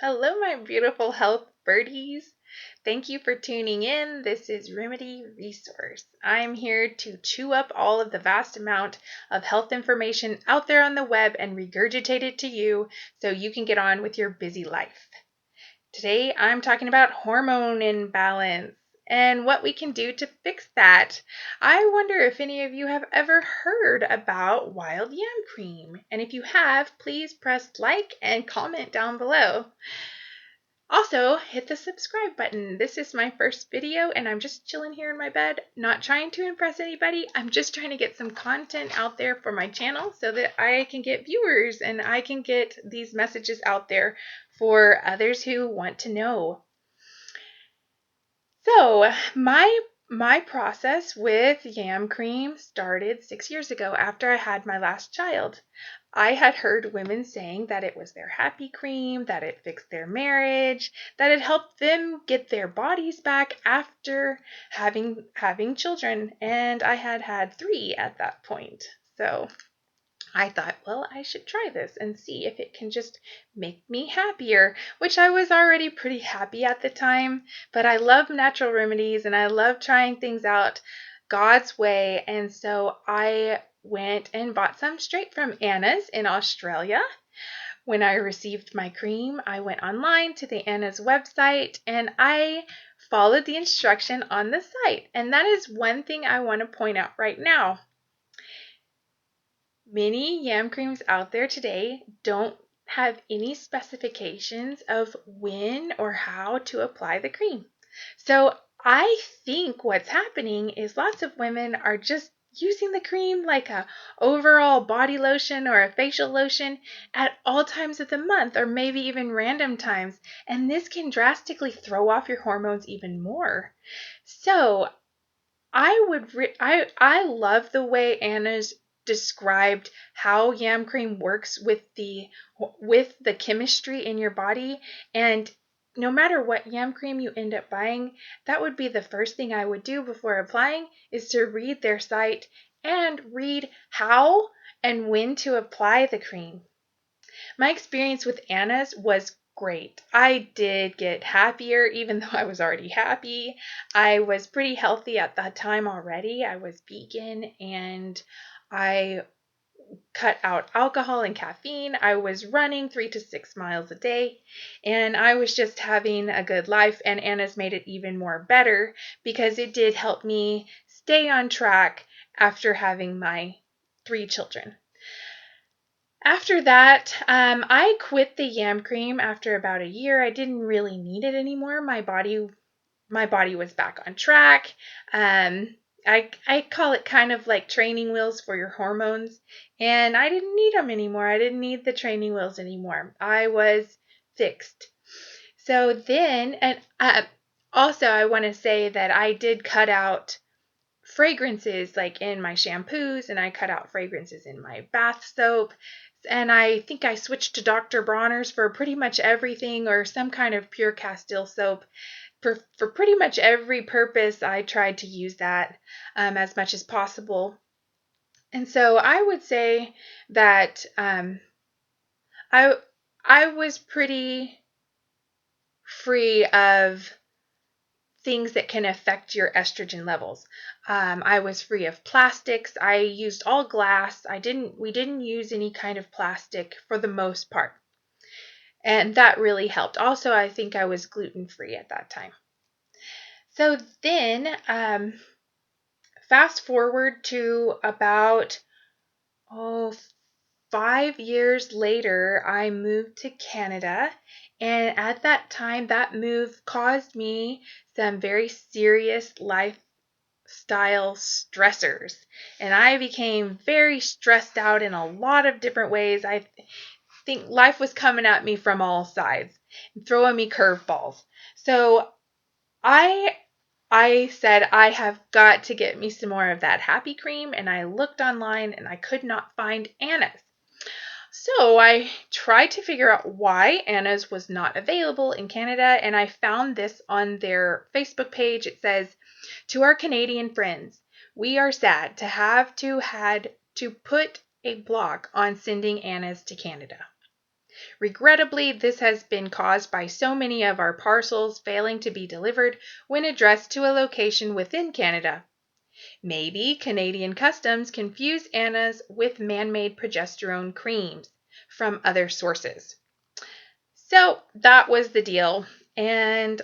Hello, my beautiful health birdies. Thank you for tuning in. This is Remedy Resource. I'm here to chew up all of the vast amount of health information out there on the web and regurgitate it to you so you can get on with your busy life. Today, I'm talking about hormone imbalance and what we can do to fix that. I wonder if any of you have ever heard about wild yam cream. And if you have, please press like and comment down below. Also, hit the subscribe button. This is my first video and I'm just chilling here in my bed, not trying to impress anybody. I'm just trying to get some content out there for my channel so that I can get viewers and I can get these messages out there for others who want to know. So, my process with yam cream started 6 years ago after I had my last child. I had heard women saying that it was their happy cream, that it fixed their marriage, that it helped them get their bodies back after having children, and I had had 3 at that point. So, I thought, well, I should try this and see if it can just make me happier, which I was already pretty happy at the time, but I love natural remedies and I love trying things out God's way. And so I went and bought some straight from Anna's in Australia. When I received my cream, I went online to the Anna's website and I followed the instruction on the site. And that is one thing I want to point out right now. Many yam creams out there today don't have any specifications of when or how to apply the cream. So I think what's happening is lots of women are just using the cream like a overall body lotion or a facial lotion at all times of the month or maybe even random times, and this can drastically throw off your hormones even more. So I love the way Anna's described how yam cream works with the chemistry in your body, and no matter what yam cream you end up buying, that would be the first thing I would do before applying is to read their site and read how and when to apply the cream. My experience with Anna's was great. I did get happier even though I was already happy. I was pretty healthy at that time already. I was vegan and I cut out alcohol and caffeine. I was running 3 to 6 miles a day and I was just having a good life, and Anna's made it even more better because it did help me stay on track after having my 3 children. After that, I quit the yam cream after about a year. I didn't really need it anymore. My body was back on track. I call it kind of like training wheels for your hormones, and I didn't need them anymore. I didn't need the training wheels anymore. I was fixed. So then, and also I want to say that I did cut out fragrances like in my shampoos, and I cut out fragrances in my bath soap. And I think I switched to Dr. Bronner's for pretty much everything, or some kind of pure Castile soap. For pretty much every purpose, I tried to use that as much as possible. And so I would say that I was pretty free of things that can affect your estrogen levels. I was free of plastics. I used all glass. We didn't use any kind of plastic for the most part. And that really helped. Also, I think I was gluten-free at that time. So then, fast forward to about 5 years later, I moved to Canada, and at that time, that move caused me some very serious lifestyle stressors, and I became very stressed out in a lot of different ways. I think life was coming at me from all sides, throwing me curveballs. So I said I have got to get me some more of that happy cream, and I looked online and I could not find Anna's. So I tried to figure out why Anna's was not available in Canada, and I found this on their Facebook page. It says, "To our Canadian friends, we are sad to have had to put a block on sending Anna's to Canada. Regrettably, this has been caused by so many of our parcels failing to be delivered when addressed to a location within Canada. Maybe Canadian Customs confuse Anna's with man-made progesterone creams from other sources. So that was the deal, and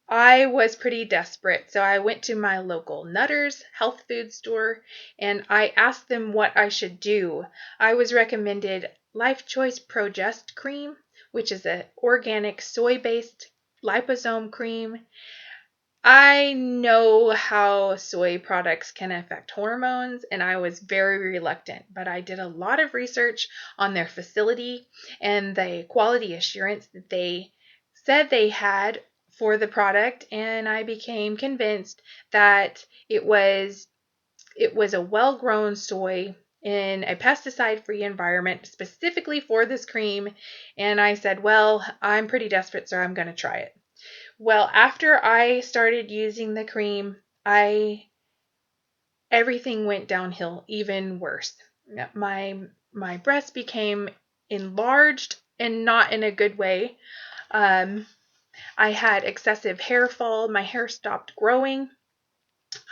I was pretty desperate. So I went to my local Nutter's health food store and I asked them what I should do. I was recommended Life Choice Progest cream, which is an organic soy-based liposome cream. I know how soy products can affect hormones, and I was very reluctant, but I did a lot of research on their facility and the quality assurance that they said they had for the product, and I became convinced that it was a well-grown soy in a pesticide-free environment specifically for this cream, and I said, well, I'm pretty desperate, so I'm going to try it. Well, after I started using the cream, everything went downhill even worse. My breasts became enlarged and not in a good way. I had excessive hair fall. My hair stopped growing.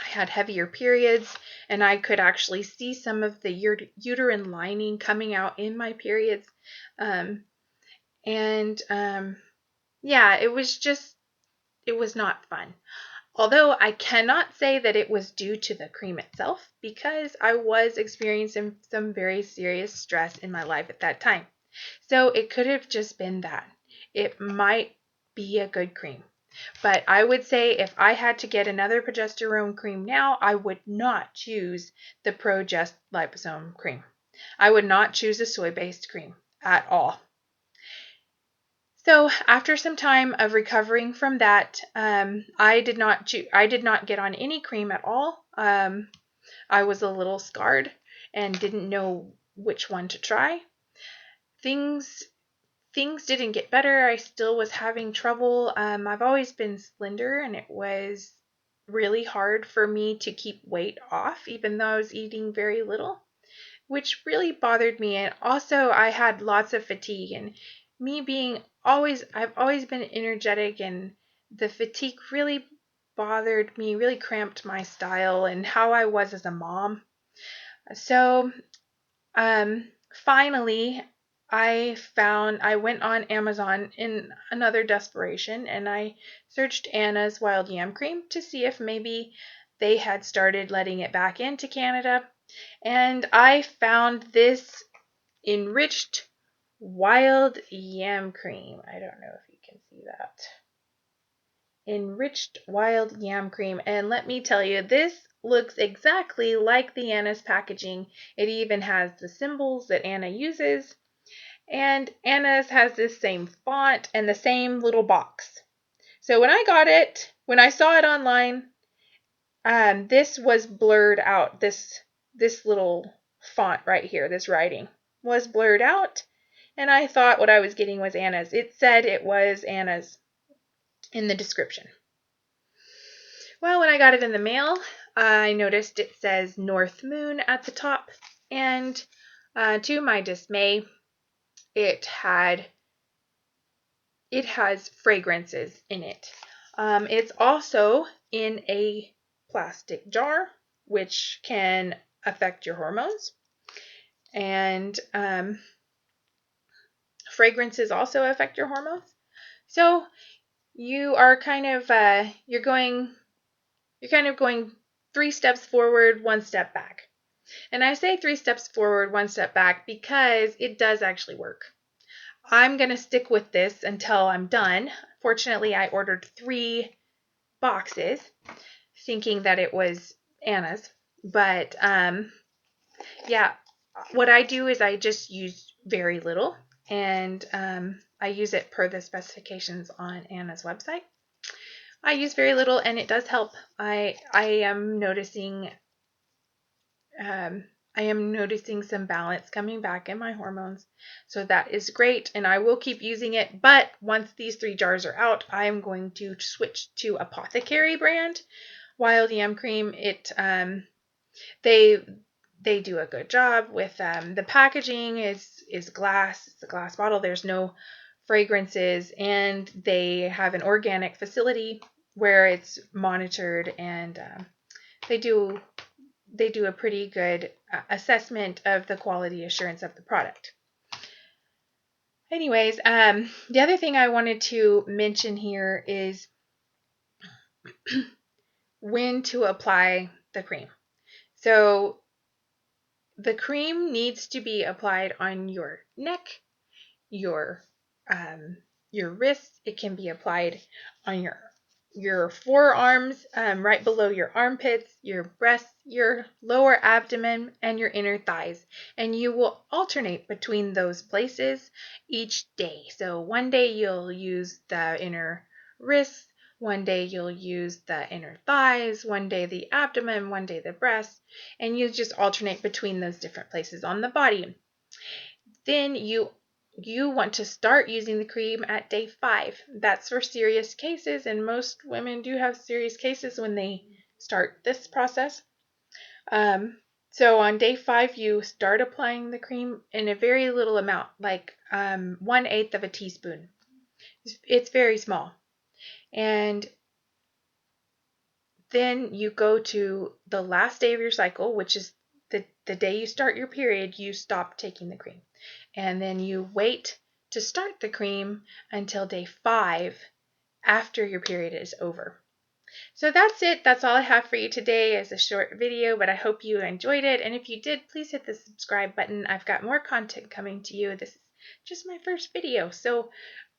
I had heavier periods, and I could actually see some of the uterine lining coming out in my periods. Yeah, it was not fun. Although I cannot say that it was due to the cream itself, because I was experiencing some very serious stress in my life at that time. So it could have just been that. It might be a good cream. But I would say if I had to get another progesterone cream now, I would not choose the Progest liposome cream. I would not choose a soy-based cream at all. So after some time of recovering from that, I did not get on any cream at all. I was a little scarred and didn't know which one to try. Things didn't get better. I still was having trouble. I've always been slender, and it was really hard for me to keep weight off, even though I was eating very little, which really bothered me. And also I had lots of fatigue, and I've always been energetic, and the fatigue really bothered me, really cramped my style and how I was as a mom. So, finally, I went on Amazon in another desperation, and I searched Anna's Wild Yam Cream to see if maybe they had started letting it back into Canada. And I found this enriched wild yam cream. I don't know if you can see that. Enriched wild yam cream. And let me tell you, this looks exactly like the Anna's packaging. It even has the symbols that Anna uses. And Anna's has this same font and the same little box. So when I saw it online, this was blurred out. This little font right here, this writing was blurred out, and I thought what I was getting was Anna's. It said it was Anna's in the description. Well, when I got it in the mail, I noticed it says North Moon at the top, and to my dismay, it has fragrances in it. It's also in a plastic jar, which can affect your hormones. And fragrances also affect your hormones. So you are kind of going 3 steps forward, 1 step back. And I say 3 steps forward, 1 step back because it does actually work. I'm going to stick with this until I'm done. Fortunately, I ordered 3 boxes thinking that it was Anna's. But yeah, what I do is I just use very little, and I use it per the specifications on Anna's website. I use very little, and it does help. I am noticing some balance coming back in my hormones, so that is great, and I will keep using it. But once these 3 jars are out, I am going to switch to Apothecary brand Wild Yam Cream. they do a good job with the packaging is glass. It's a glass bottle. There's no fragrances, and they have an organic facility where it's monitored, and they do a pretty good assessment of the quality assurance of the product. Anyways, the other thing I wanted to mention here is when to apply the cream. So the cream needs to be applied on your neck, your your wrists. It can be applied on your forearms, right below your armpits, your breasts, your lower abdomen, and your inner thighs. And you will alternate between those places each day. So one day you'll use the inner wrists, one day you'll use the inner thighs, one day the abdomen, one day the breast, and you just alternate between those different places on the body. Then you want to start using the cream at day 5. That's for serious cases, and most women do have serious cases when they start this process. So on day 5, you start applying the cream in a very little amount, like 1/8 of a teaspoon. It's very small. And then you go to the last day of your cycle, which is the day you start your period, you stop taking the cream. And then you wait to start the cream until day 5 after your period is over. So that's it. That's all I have for you today as a short video, but I hope you enjoyed it. And if you did, please hit the subscribe button. I've got more content coming to you. This is just my first video, so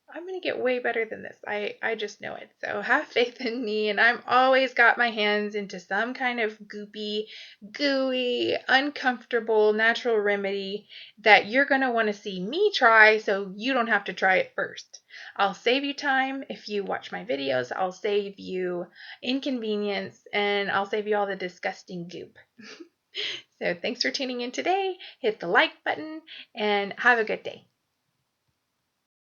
I'm going to get way better than this. I just know it. So have faith in me, and I'm always got my hands into some kind of goopy, gooey, uncomfortable natural remedy that you're going to want to see me try so you don't have to try it first. I'll save you time if you watch my videos. I'll save you inconvenience, and I'll save you all the disgusting goop. So thanks for tuning in today. Hit the like button and have a good day.